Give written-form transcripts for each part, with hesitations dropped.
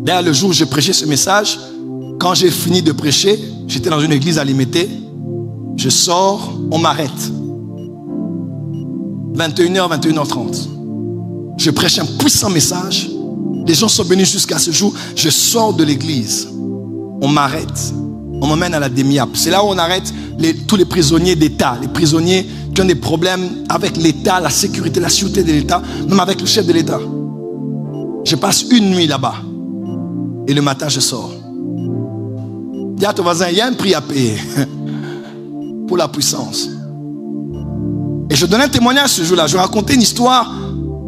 D'ailleurs, le jour où j'ai prêché ce message, quand j'ai fini de prêcher, j'étais dans une église à Limité. Je sors, on m'arrête. 21h, 21h30. Je prêche un puissant message. Les gens sont venus jusqu'à ce jour. Je sors de l'église. On m'arrête. On m'emmène à la DEMIAP. C'est là où on arrête tous les prisonniers d'État. Les prisonniers qui ont des problèmes avec l'État, la sécurité de l'État, même avec le chef de l'État. Je passe une nuit là-bas. Et le matin, je sors. Dis à ton voisin, il y a un prix à payer pour la puissance. Et je donnais un témoignage ce jour-là. Je racontais une histoire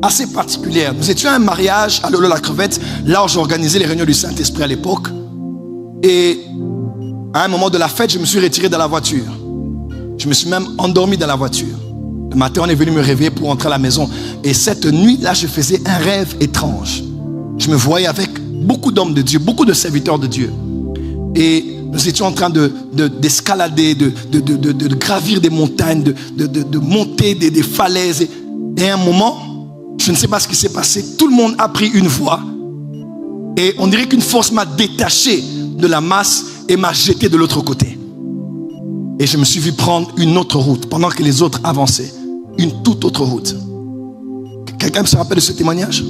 assez particulière. Nous étions à un mariage à Lolo la Crevette, là où j'organisais les réunions du Saint-Esprit à l'époque. Et à un moment de la fête, je me suis retiré dans la voiture. Je me suis même endormi dans la voiture. Le matin, on est venu me réveiller pour rentrer à la maison. Et cette nuit-là, je faisais un rêve étrange. Je me voyais avec beaucoup d'hommes de Dieu, beaucoup de serviteurs de Dieu. Et nous étions en train d'escalader, de gravir des montagnes, de monter des falaises. Et à un moment, je ne sais pas ce qui s'est passé, tout le monde a pris une voie. Et on dirait qu'une force m'a détaché de la masse et m'a jeté de l'autre côté. Et je me suis vu prendre une autre route pendant que les autres avançaient. Une toute autre route. Quelqu'un se rappelle de ce témoignage?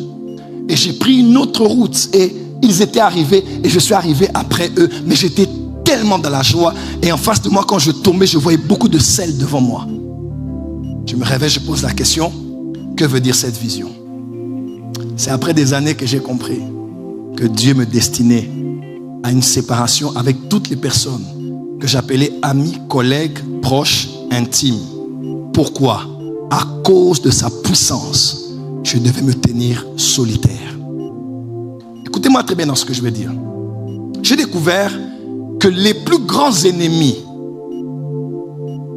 Et j'ai pris une autre route et ils étaient arrivés et je suis arrivé après eux. Mais j'étais tellement dans la joie. Et en face de moi, quand je tombais, je voyais beaucoup de sel devant moi. Je me réveille, je pose la question. Que veut dire cette vision? C'est après des années que j'ai compris que Dieu me destinait à une séparation avec toutes les personnes que j'appelais amis, collègues, proches, intimes. Pourquoi? À cause de sa puissance, je devais me tenir solitaire. Écoutez-moi très bien dans ce que je vais dire. J'ai découvert que les plus grands ennemis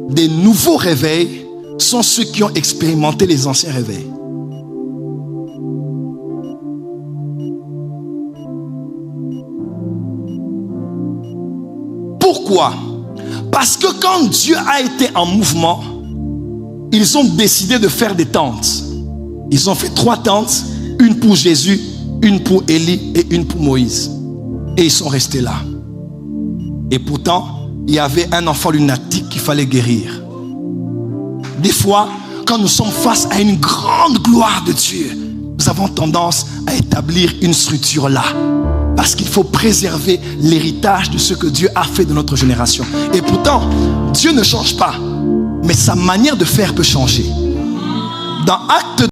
des nouveaux réveils sont ceux qui ont expérimenté les anciens réveils. Pourquoi? Parce que quand Dieu a été en mouvement, ils ont décidé de faire des tentes. Ils ont fait 3 tentes, une pour Jésus, une pour Élie et une pour Moïse. Et ils sont restés là. Et pourtant, il y avait un enfant lunatique qu'il fallait guérir. Des fois, quand nous sommes face à une grande gloire de Dieu, nous avons tendance à établir une structure là. Parce qu'il faut préserver l'héritage de ce que Dieu a fait de notre génération. Et pourtant, Dieu ne change pas. Mais sa manière de faire peut changer. Dans Acte